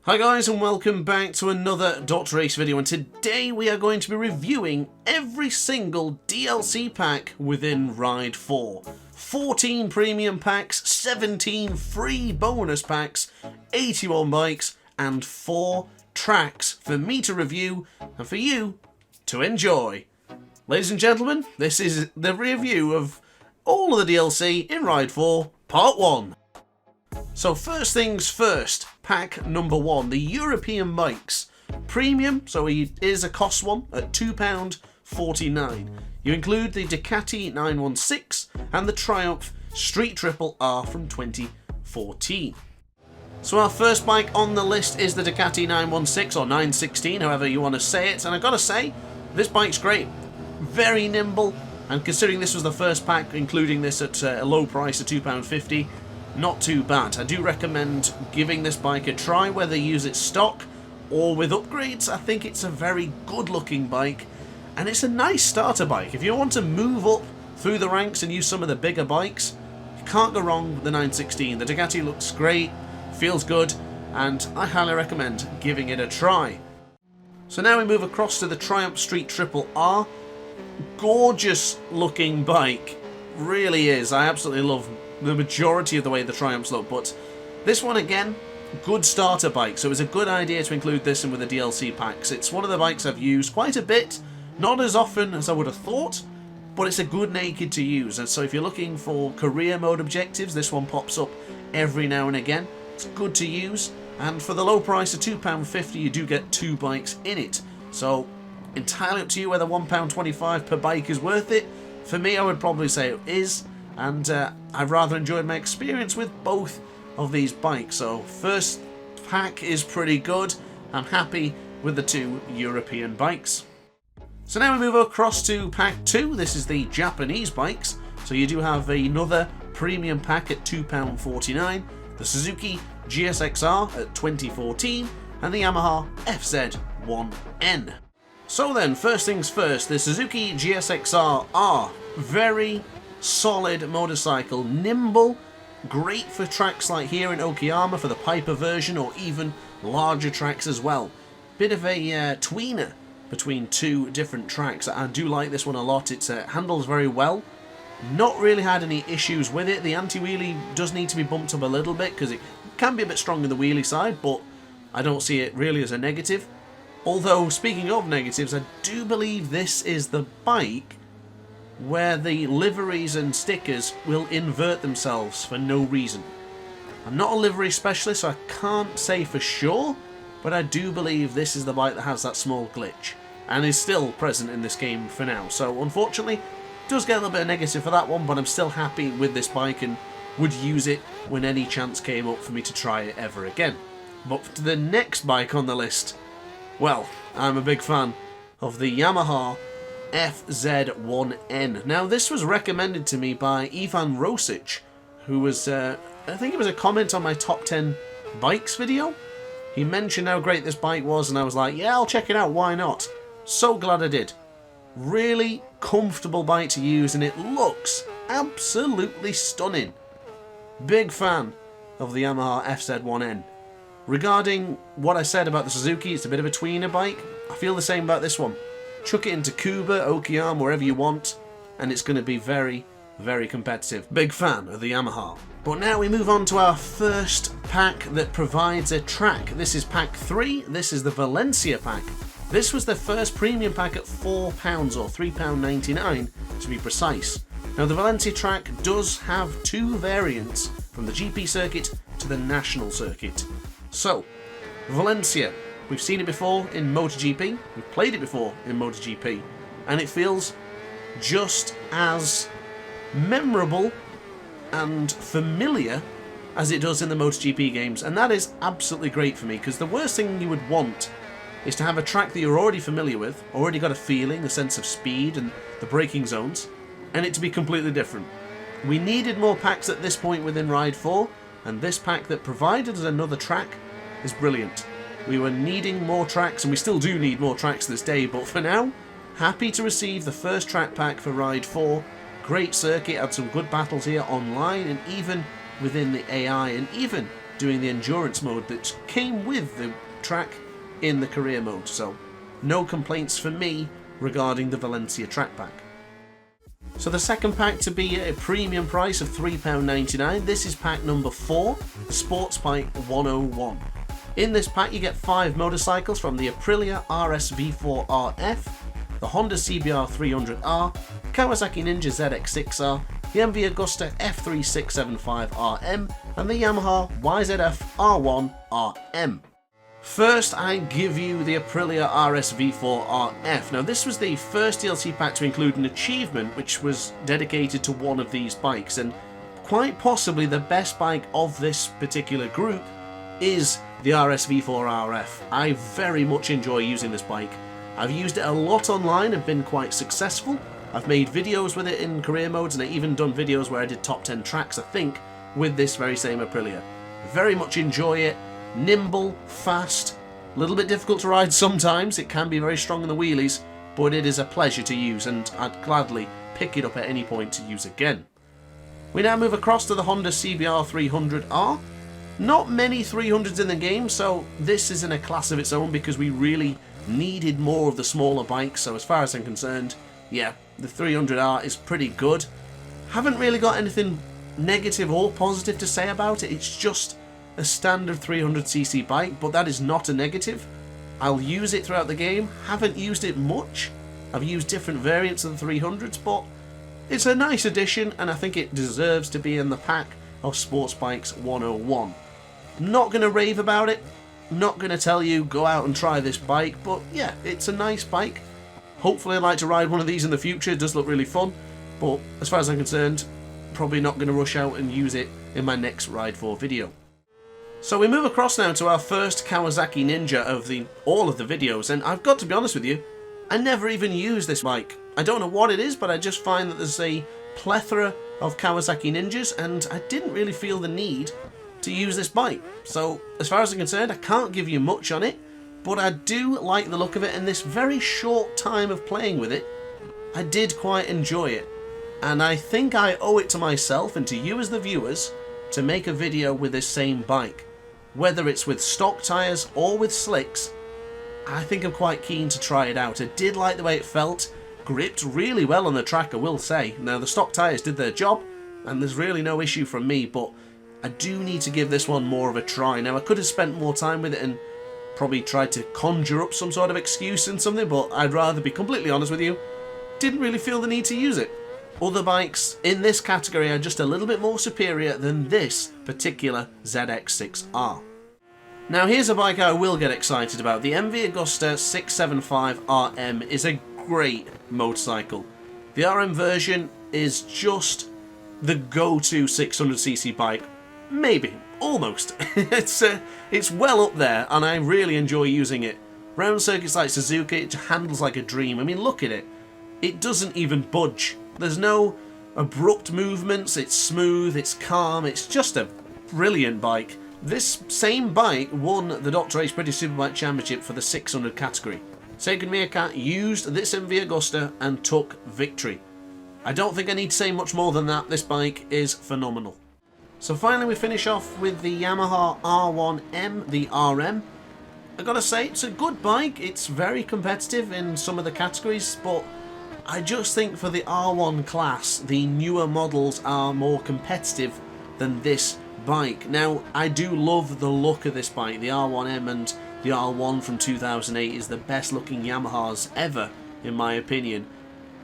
Hi guys, and welcome back to another DrAce video, and today we are going to be reviewing every single DLC pack within Ride 4. 14 premium packs, 17 free bonus packs, 81 bikes, and 4 tracks for me to review and for you to enjoy. Ladies and gentlemen, this is the review of all of the DLC in Ride 4 Part 1. So first things first, pack number 1, the European bikes. Premium, so it is a cost one at £2.49. You include the Ducati 916 and the Triumph Street Triple R from 2014. So our first bike on the list is the Ducati 916 or 916, however you want to say it, and I gotta say, this bike's great. Very nimble, and considering this was the first pack, including this at a low price of £2.50, not too bad. I do recommend giving this bike a try, whether you use it stock or with upgrades. I think it's a very good looking bike, and it's a nice starter bike. If you want to move up through the ranks and use some of the bigger bikes, you can't go wrong with the 916. The Ducati looks great, feels good, and I highly recommend giving it a try. So now we move across to the Triumph Street Triple R. Gorgeous looking bike, really is. I absolutely love the majority of the way the Triumphs look, but this one again, good starter bike, so it was a good idea to include this in with the DLC packs. It's one of the bikes I've used quite a bit, not as often as I would have thought, but it's a good naked to use, and so if you're looking for career mode objectives, this one pops up every now and again. It's good to use, and for the low price of £2.50 you do get 2 bikes in it, so entirely up to you whether £1.25 per bike is worth it. For me, I would probably say it is, and I've rather enjoyed my experience with both of these bikes. So first pack is pretty good. I'm happy with the 2 European bikes. So now we move across to pack 2. This is the Japanese bikes. So you do have another premium pack at £2.49, the Suzuki GSXR at 2014, and the Yamaha FZ1N. So then, first things first, the Suzuki GSXR-R. Very solid motorcycle, nimble, great for tracks like here in Okayama for the Piper version, or even larger tracks as well. Bit of a tweener between 2 different tracks. I do like this one a lot. It handles very well. Not really had any issues with it. The anti-wheelie does need to be bumped up a little bit because it can be a bit strong on the wheelie side, but I don't see it really as a negative. Although, speaking of negatives, I do believe this is the bike where the liveries and stickers will invert themselves for no reason. I'm not a livery specialist, so I can't say for sure, but I do believe this is the bike that has that small glitch, and is still present in this game for now. So unfortunately, it does get a little bit of negative for that one, but I'm still happy with this bike and would use it when any chance came up for me to try it ever again. But for the next bike on the list, well, I'm a big fan of the Yamaha FZ1N. Now, this was recommended to me by Ivan Rosic, who was, I think it was a comment on my top 10 bikes video. He mentioned how great this bike was, and I was like, yeah, I'll check it out, why not? So glad I did. Really comfortable bike to use, and it looks absolutely stunning. Big fan of the Yamaha FZ1N. Regarding what I said about the Suzuki, it's a bit of a tweener bike. I feel the same about this one. Chuck it into Kuba, Okayama, wherever you want, and it's going to be very, very competitive. Big fan of the Yamaha. But now we move on to our first pack that provides a track. This is pack 3. This is the Valencia Pack. This was the first premium pack at £4 or £3.99 to be precise. Now the Valencia track does have 2 variants, from the GP circuit to the national circuit. So, Valencia. We've seen it before in MotoGP, we've played it before in MotoGP, and it feels just as memorable and familiar as it does in the MotoGP games, and that is absolutely great for me, because the worst thing you would want is to have a track that you're already familiar with, already got a feeling, a sense of speed and the braking zones, and it to be completely different. We needed more packs at this point within Ride 4, and this pack that provided us another track is brilliant. We were needing more tracks, and we still do need more tracks this day, but for now, happy to receive the first track pack for Ride 4. Great circuit, had some good battles here online, and even within the AI, and even doing the endurance mode that came with the track in the career mode. So no complaints for me regarding the Valencia track pack. So the second pack to be at a premium price of £3.99, this is pack number 4, Sportsbike 101. In this pack you get 5 motorcycles from the Aprilia RS V4RF, the Honda CBR 300R, Kawasaki Ninja ZX6R, the MV Agusta F3675RM, and the Yamaha YZF R1RM. First, I give you the Aprilia RS V4RF. Now, this was the first DLC pack to include an achievement which was dedicated to one of these bikes, and quite possibly the best bike of this particular group is the RS V4RF. I very much enjoy using this bike. I've used it a lot online and been quite successful. I've made videos with it in career modes, and I even done videos where I did top 10 tracks, I think, with this very same Aprilia. Very much enjoy it. Nimble, fast, a little bit difficult to ride sometimes. It can be very strong in the wheelies, but it is a pleasure to use, and I'd gladly pick it up at any point to use again. We now move across to the Honda CBR 300R. Not many 300s in the game, so this is in a class of its own because we really needed more of the smaller bikes. So as far as I'm concerned, yeah, the 300R is pretty good. Haven't really got anything negative or positive to say about it. It's just a standard 300cc bike, but that is not a negative. I'll use it throughout the game. Haven't used it much. I've used different variants of the 300s, but it's a nice addition, and I think it deserves to be in the pack of Sportsbikes 101. Not going to rave about it. Not going to tell you go out and try this bike, but yeah, it's a nice bike. Hopefully I'd like to ride one of these in the future. It does look really fun, but as far as I'm concerned, probably not going to rush out and use it in my next Ride 4 video. So we move across now to our first Kawasaki Ninja of all of the videos, and I've got to be honest with you, I never even use this bike. I don't know what it is, but I just find that there's a plethora of Kawasaki Ninjas, and I didn't really feel the need to use this bike. So as far as I'm concerned, I can't give you much on it, but I do like the look of it, and this very short time of playing with it, I did quite enjoy it. And I think I owe it to myself and to you as the viewers to make a video with this same bike. Whether it's with stock tyres or with slicks, I think I'm quite keen to try it out. I did like the way it felt, gripped really well on the track, I will say. Now the stock tyres did their job, and there's really no issue from me, but I do need to give this one more of a try. Now I could have spent more time with it and probably tried to conjure up some sort of excuse and something, but I'd rather be completely honest with you, didn't really feel the need to use it. Other bikes in this category are just a little bit more superior than this particular ZX6R. Now here's a bike I will get excited about. The MV Agusta 675RM is a great motorcycle. The RM version is just the go-to 600cc bike. Maybe, almost. It's well up there, and I really enjoy using it. Round circuits like Suzuki, it handles like a dream. I mean, look at it. It doesn't even budge. There's no abrupt movements, it's smooth, it's calm, it's just a brilliant bike. This same bike won the DrAce British Superbike Championship for the 600 category. Seiken Meerkat used this MV Agusta and took victory. I don't think I need to say much more than that. This bike is phenomenal. So finally we finish off with the Yamaha R1M, the RM. I gotta say, it's a good bike. It's very competitive in some of the categories, but I just think for the R1 class, the newer models are more competitive than this bike. Now, I do love the look of this bike. The R1M and the R1 from 2008 is the best looking Yamahas ever, in my opinion.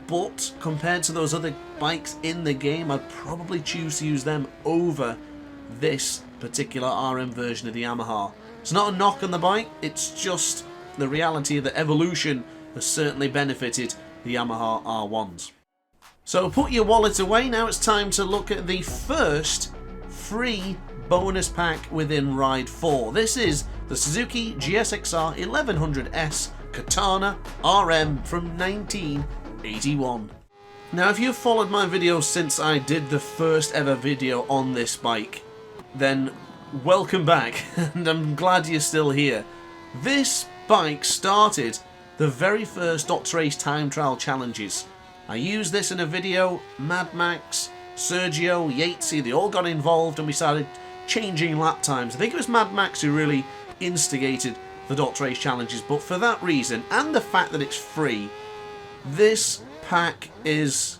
But compared to those other bikes in the game, I'd probably choose to use them over this particular RM version of the Yamaha. It's not a knock on the bike, it's just the reality that evolution has certainly benefited the Yamaha R1s. So put your wallet away, now it's time to look at the first free bonus pack within Ride 4. This is the Suzuki GSXR-R1100S Katana RM from 1981. Now if you've followed my videos since I did the first ever video on this bike, then welcome back, and I'm glad you're still here. This bike started the very first DrAce time trial challenges. I used this in a video. Mad Max, Sergio, Yatesy, they all got involved, and we started changing lap times. I think it was Mad Max who really instigated the DrAce challenges, but for that reason, and the fact that it's free, this pack is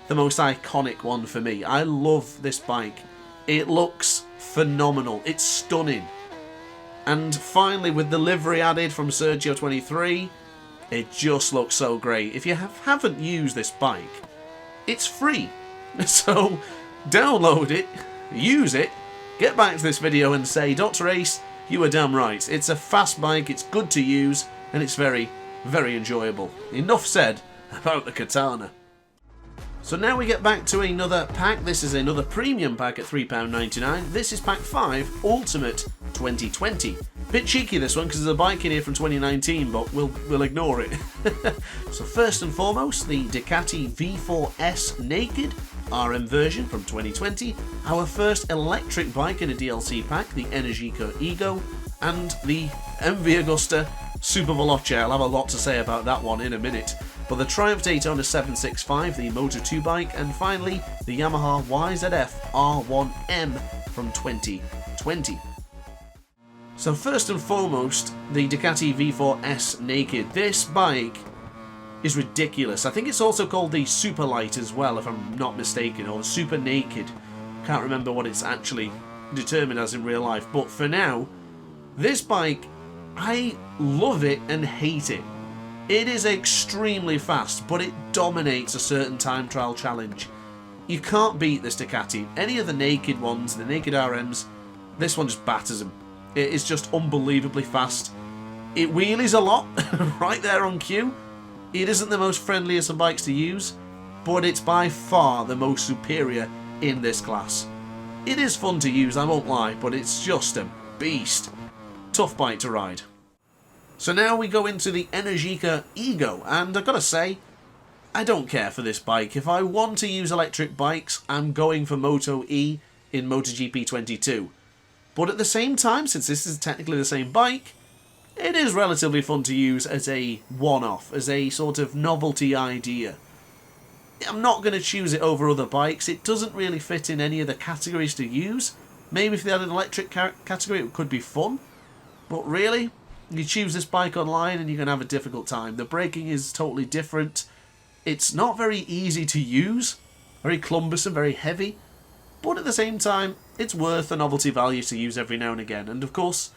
the most iconic one for me. I love this bike. It looks phenomenal. It's stunning. And finally, with the livery added from Sergio23, it just looks so great. If you haven't used this bike, it's free. So download it, use it, get back to this video and say, DrAce, you were damn right. It's a fast bike, it's good to use, and it's very, very enjoyable. Enough said about the Katana. So now we get back to another pack. This is another premium pack at £3.99. This is pack 5, Ultimate 2020. Bit cheeky this one because there's a bike in here from 2019, but we'll ignore it. So first and foremost, the Ducati V4S Naked RM version from 2020. Our first electric bike in a DLC pack, the Energica Ego, and the MV Agusta Superveloce. I'll have a lot to say about that one in a minute. But the Triumph Daytona 765, the Moto2 bike, and finally the Yamaha YZF R1M from 2020. So first and foremost, the Ducati V4S Naked. This bike is ridiculous. I think it's also called the Super Light as well, if I'm not mistaken, or the Super Naked. Can't remember what it's actually determined as in real life. But for now, this bike, I love it and hate it. It is extremely fast, but it dominates a certain time trial challenge. You can't beat this Ducati. Any of the naked ones, the naked RMs, this one just batters them. It is just unbelievably fast. It wheelies a lot, right there on cue. It isn't the most friendliest of bikes to use, but it's by far the most superior in this class. It is fun to use, I won't lie, but it's just a beast. Tough bike to ride. So now we go into the Energica Ego, and I've got to say, I don't care for this bike. If I want to use electric bikes, I'm going for Moto E in MotoGP 22. But at the same time, since this is technically the same bike, it is relatively fun to use as a one-off, as a sort of novelty idea. I'm not going to choose it over other bikes. It doesn't really fit in any of the categories to use. Maybe if they had an electric category, it could be fun. But really, you choose this bike online and you're going to have a difficult time. The braking is totally different. It's not very easy to use. Very cumbersome, very heavy. But at the same time, it's worth a novelty value to use every now and again. And of course,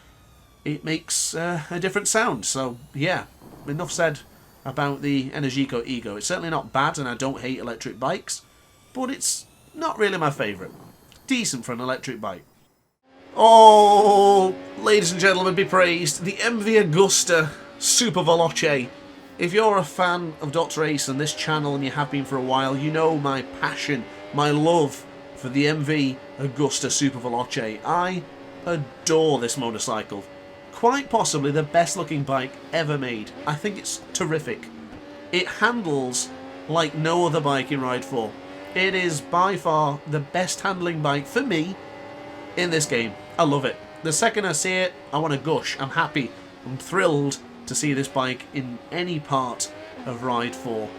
it makes a different sound. So yeah, enough said about the Energica Ego. It's certainly not bad, and I don't hate electric bikes. But it's not really my favourite. Decent for an electric bike. Oh, ladies and gentlemen, be praised. The MV Agusta Superveloce. If you're a fan of DrAce and this channel, and you have been for a while, you know my passion, my love for the MV Agusta Superveloce. I adore this motorcycle. Quite possibly the best looking bike ever made. I think it's terrific. It handles like no other bike in Ride 4. It is by far the best handling bike for me in this game. I love it. The second I see it, I want to gush. I'm happy. I'm thrilled to see this bike in any part of Ride 4.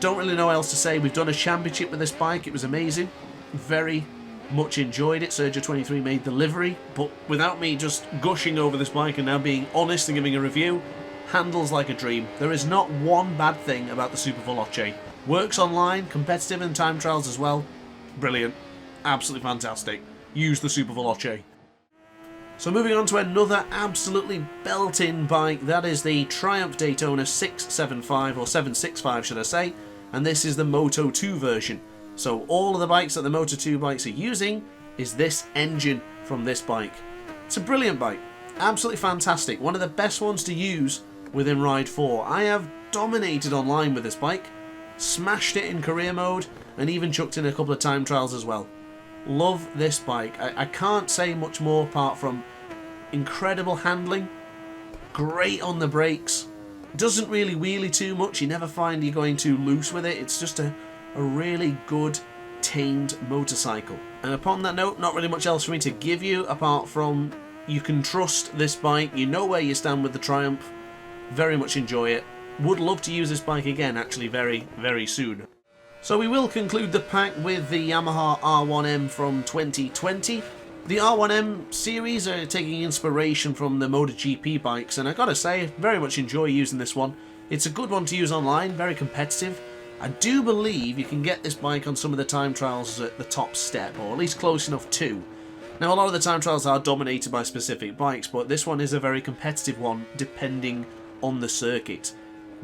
Don't really know what else to say. We've done a championship with this bike. It was amazing. Very much enjoyed it. Sergio23 made the livery, but without me just gushing over this bike and now being honest and giving a review, handles like a dream. There is not one bad thing about the Superveloce. Works online, competitive in time trials as well. Brilliant. Absolutely fantastic. Use the Superveloce. So moving on to another absolutely built-in bike, that is the Triumph Daytona 675, or 765 should I say, and this is the Moto2 version. So all of the bikes that the Moto2 bikes are using is this engine from this bike. It's a brilliant bike, absolutely fantastic, one of the best ones to use within Ride 4. I have dominated online with this bike, smashed it in career mode, and even chucked in a couple of time trials as well. Love this bike. I can't say much more apart from incredible handling, great on the brakes, doesn't really wheelie too much, you never find you're going too loose with it, it's just a really good tamed motorcycle. And upon that note, not really much else for me to give you apart from you can trust this bike, you know where you stand with the Triumph, very much enjoy it. Would love to use this bike again actually very, very soon. So we will conclude the pack with the Yamaha R1M from 2020. The R1M series are taking inspiration from the MotoGP bikes, and I gotta say, I very much enjoy using this one. It's a good one to use online, very competitive. I do believe you can get this bike on some of the time trials at the top step, or at least close enough to. Now, a lot of the time trials are dominated by specific bikes, but this one is a very competitive one depending on the circuit.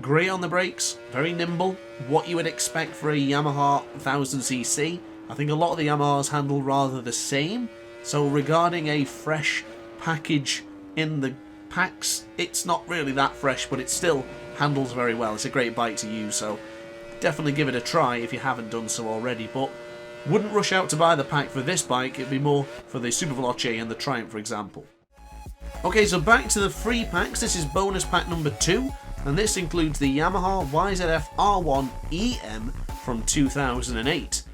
Great on the brakes, very nimble, what you would expect for a Yamaha 1000cc. I think a lot of the Yamahas handle rather the same. So regarding a fresh package in the packs, it's not really that fresh, but it still handles very well. It's a great bike to use, so definitely give it a try if you haven't done so already, but wouldn't rush out to buy the pack for this bike. It'd be more for the Superveloce and the Triumph, for example. Okay, so back to the free packs. This is bonus pack number 2, and this includes the Yamaha YZF R1 EM from 2008.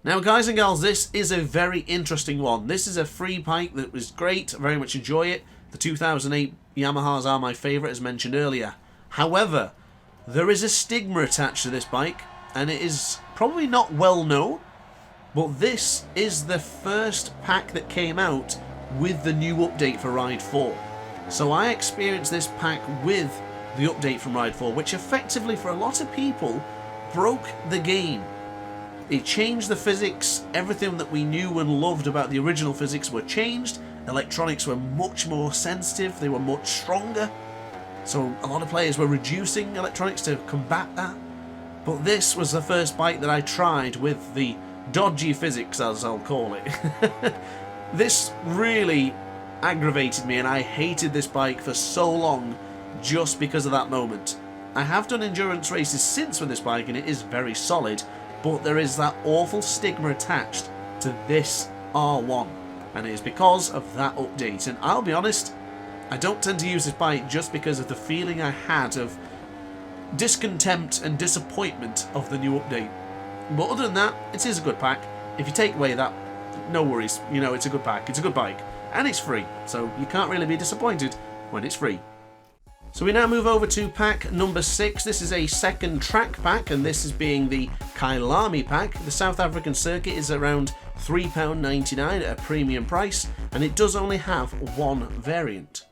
Now, guys and gals, this is a very interesting one. This is a free bike that was great. I very much enjoy it. The 2008 Yamahas are my favourite, as mentioned earlier. However, there is a stigma attached to this bike, and it is probably not well known, but this is the first pack that came out with the new update for Ride 4. So I experienced this pack with the update from Ride 4, which effectively, for a lot of people, broke the game. It changed the physics. Everything that we knew and loved about the original physics were changed. Electronics were much more sensitive. They were much stronger. So a lot of players were reducing electronics to combat that. But this was the first bike that I tried with the dodgy physics, as I'll call it. This really aggravated me, and I hated this bike for so long just because of that moment. I have done endurance races since with this bike, and it is very solid. But there is that awful stigma attached to this R1, and it is because of that update. And I'll be honest, I don't tend to use this bike just because of the feeling I had of discontent and disappointment of the new update. But other than that, it is a good pack. If you take away that, no worries. You know, it's a good pack, it's a good bike, and it's free, so you can't really be disappointed when it's free. So we now move over to pack number 6. This is a second track pack, and this is being the Kyalami pack. The South African circuit is around £3.99 at a premium price, and it does only have one variant.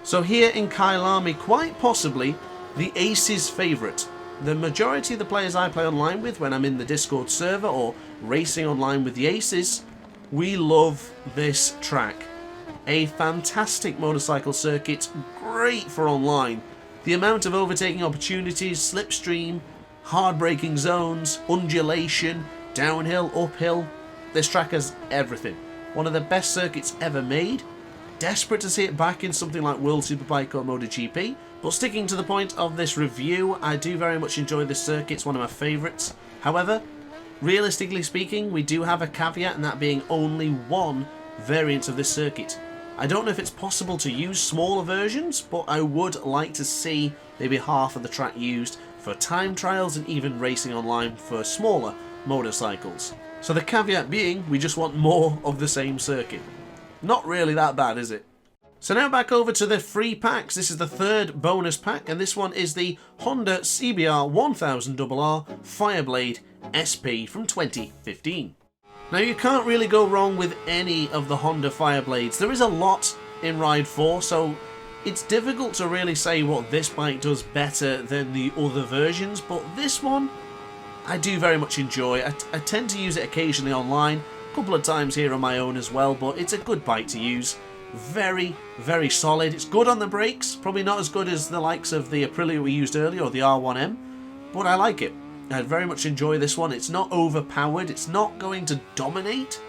So here in Kyalami, quite possibly the Ace's favourite. The majority of the players I play online with when I'm in the Discord server or racing online with the Aces, we love this track. A fantastic motorcycle circuit, great for online. The amount of overtaking opportunities, slipstream, hard braking zones, undulation, downhill, uphill. This track has everything. One of the best circuits ever made. Desperate to see it back in something like World Superbike or MotoGP. But sticking to the point of this review, I do very much enjoy this circuit. It's one of my favourites. However, realistically speaking, we do have a caveat, and that being only one variant of this circuit. I don't know if it's possible to use smaller versions, but I would like to see maybe half of the track used for time trials and even racing online for smaller motorcycles. So the caveat being, we just want more of the same circuit. Not really that bad, is it? So now back over to the free packs. This is the third bonus pack, and this one is the Honda CBR 1000RR Fireblade SP from 2015. Now, you can't really go wrong with any of the Honda Fireblades. There is a lot in Ride 4, so it's difficult to really say what this bike does better than the other versions, but this one I do very much enjoy. I tend to use it occasionally online, a couple of times here on my own as well, but it's a good bike to use. Very, very solid. It's good on the brakes, probably not as good as the likes of the Aprilia we used earlier or the R1M, but I like it. I very much enjoy this one. It's not overpowered, it's not going to dominate,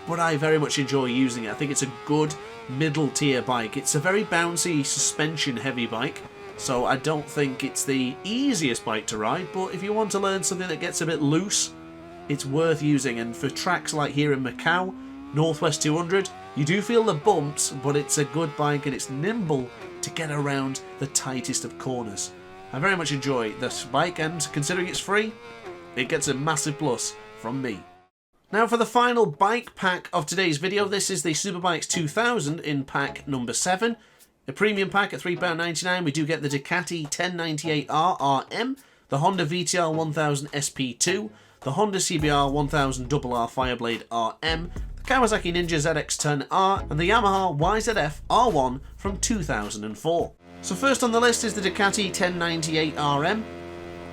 but I very much enjoy using it. I think it's a good middle tier bike. It's a very bouncy, suspension heavy bike, so I don't think it's the easiest bike to ride, but if you want to learn something that gets a bit loose, it's worth using. And for tracks like here in Macau, Northwest 200, you do feel the bumps, but it's a good bike and it's nimble to get around the tightest of corners. I very much enjoy this bike, and considering it's free, it gets a massive plus from me. Now for the final bike pack of today's video, this is the Superbikes 2000 in pack number 7. A premium pack at £3.99, we do get the Ducati 1098R RM, the Honda VTR 1000 SP2, the Honda CBR 1000RR Fireblade RM, the Kawasaki Ninja ZX-10R, and the Yamaha YZF R1 from 2004. So first on the list is the Ducati 1098RM.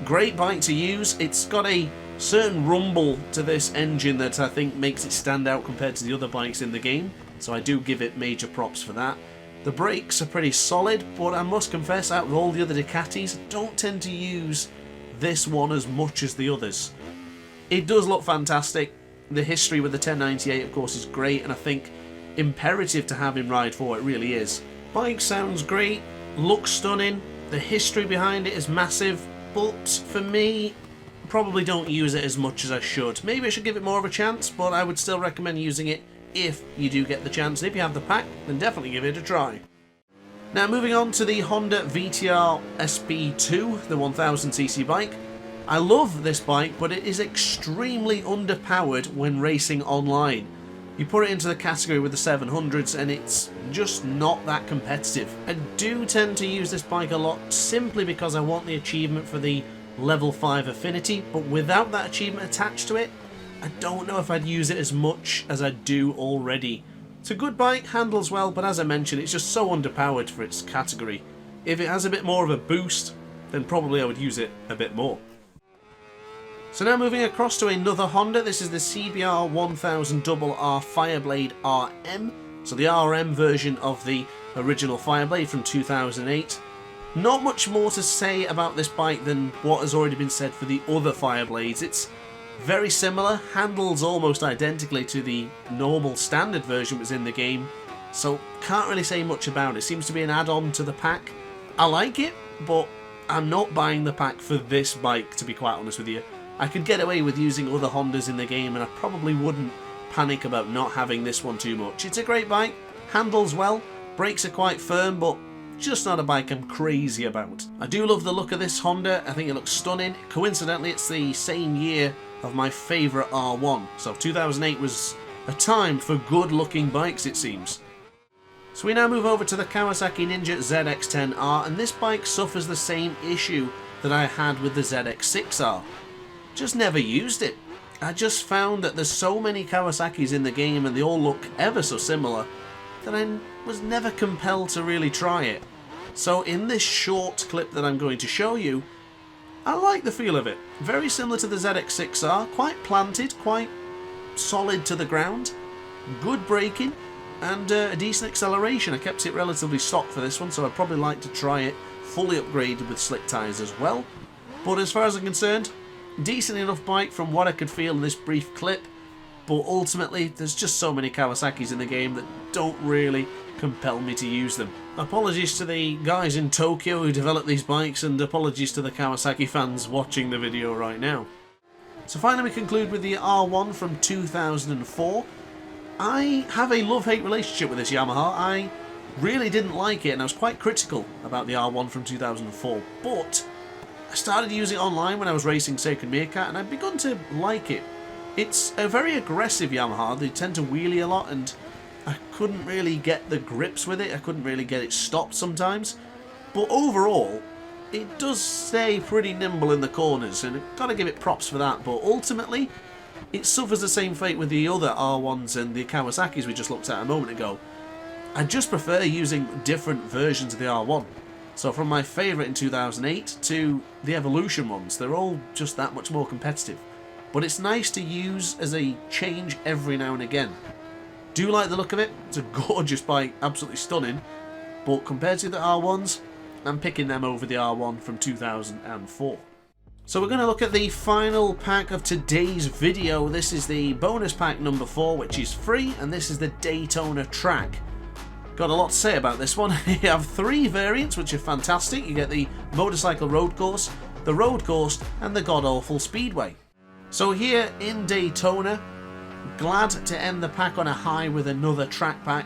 Great bike to use. It's got a certain rumble to this engine that I think makes it stand out compared to the other bikes in the game, so I do give it major props for that. The brakes are pretty solid, but I must confess, out of all the other Ducatis, I don't tend to use this one as much as the others. It does look fantastic. The history with the 1098, of course, is great, and I think imperative to have in Ride 4, it really is. Bike sounds great, looks stunning, the history behind it is massive, but for me, probably don't use it as much as I should. Maybe I should give it more of a chance, but I would still recommend using it if you do get the chance. If you have the pack, then definitely give it a try. Now moving on to the Honda VTR SP2, the 1000cc bike. I love this bike, but it is extremely underpowered when racing online. You put it into the category with the 700s and it's just not that competitive. I do tend to use this bike a lot simply because I want the achievement for the level 5 affinity, but without that achievement attached to it, I don't know if I'd use it as much as I do already. It's a good bike, handles well, but as I mentioned, it's just so underpowered for its category. If it has a bit more of a boost, then probably I would use it a bit more. So now moving across to another Honda, this is the CBR 1000RR Fireblade RM, so the RM version of the original Fireblade from 2008. Not much more to say about this bike than what has already been said for the other Fireblades. It's very similar, handles almost identically to the normal standard version that was in the game, so can't really say much about it. It seems to be an add-on to the pack. I like it, but I'm not buying the pack for this bike, to be quite honest with you. I could get away with using other Hondas in the game and I probably wouldn't panic about not having this one too much. It's a great bike, handles well, brakes are quite firm, but just not a bike I'm crazy about. I do love the look of this Honda, I think it looks stunning. Coincidentally, it's the same year of my favourite R1, so 2008 was a time for good looking bikes, it seems. So we now move over to the Kawasaki Ninja ZX-10R, and this bike suffers the same issue that I had with the ZX-6R. Just never used it. I just found that there's so many Kawasaki's in the game and they all look ever so similar that I was never compelled to really try it. So in this short clip that I'm going to show you, I like the feel of it. Very similar to the ZX-6R, quite planted, quite solid to the ground, good braking, and a decent acceleration. I kept it relatively stock for this one, so I'd probably like to try it fully upgraded with slick tyres as well. But as far as I'm concerned, decent enough bike from what I could feel in this brief clip, but ultimately there's just so many Kawasaki's in the game that don't really compel me to use them. Apologies to the guys in Tokyo who developed these bikes, and apologies to the Kawasaki fans watching the video right now. So finally we conclude with the R1 from 2004. I have a love-hate relationship with this Yamaha. I really didn't like it and I was quite critical about the R1 from 2004, but I started using it online when I was racing Sacred Meerkat and I've begun to like it. It's a very aggressive Yamaha, they tend to wheelie a lot and I couldn't really get the grips with it, I couldn't really get it stopped sometimes. But overall, it does stay pretty nimble in the corners and I've got to give it props for that, but ultimately it suffers the same fate with the other R1s and the Kawasaki's we just looked at a moment ago. I just prefer using different versions of the R1. So from my favourite in 2008 to the Evolution ones, they're all just that much more competitive. But it's nice to use as a change every now and again. Do like the look of it, it's a gorgeous bike, absolutely stunning, but compared to the R1s, I'm picking them over the R1 from 2004. So we're going to look at the final pack of today's video. This is the bonus pack number 4, which is free, and this is the Daytona track. Got a lot to say about this one. You have 3 variants, which are fantastic. You get the motorcycle road course, the road course, and the god-awful speedway. So here in Daytona, glad to end the pack on a high with another track pack.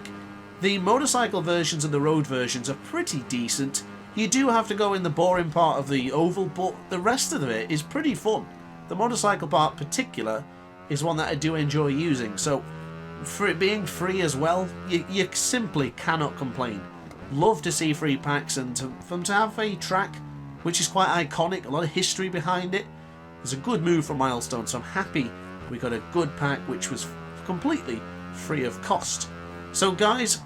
The motorcycle versions and the road versions are pretty decent. You do have to go in the boring part of the oval, but the rest of it is pretty fun. The motorcycle part in particular is one that I do enjoy using, so for it being free as well, you simply cannot complain. Love to see free packs, and for them to have a track which is quite iconic, a lot of history behind it, is a good move for Milestone, so I'm happy we got a good pack which was completely free of cost. So guys,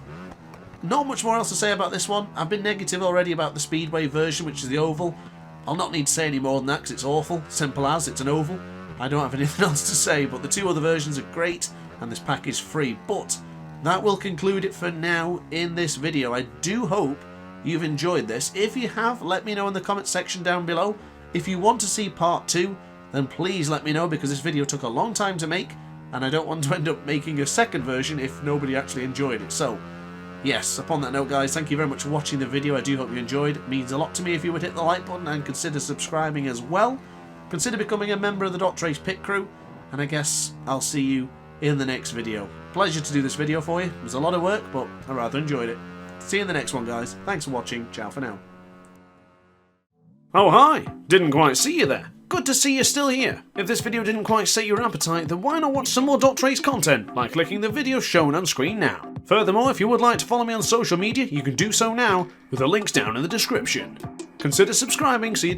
not much more else to say about this one. I've been negative already about the Speedway version, which is the oval. I'll not need to say any more than that because it's awful. Simple as, it's an oval. I don't have anything else to say, but the two other versions are great and this pack is free. But that will conclude it for now in this video. I do hope you've enjoyed this. If you have, let me know in the comment section down below. If you want to see part 2, then please let me know, because this video took a long time to make and I don't want to end up making a second version if nobody actually enjoyed it. So yes, upon that note guys, thank you very much for watching the video. I do hope you enjoyed. It means a lot to me if you would hit the like button and consider subscribing as well. Consider becoming a member of the DrAce pit crew, and I guess I'll see you in the next video. Pleasure to do this video for you. It was a lot of work, but I rather enjoyed it. See you in the next one guys. Thanks for watching. Ciao for now. Oh hi! Didn't quite see you there. Good to see you're still here. If this video didn't quite set your appetite, then why not watch some more DrAce content by clicking the video shown on screen now. Furthermore, if you would like to follow me on social media, you can do so now with the links down in the description. Consider subscribing so you don't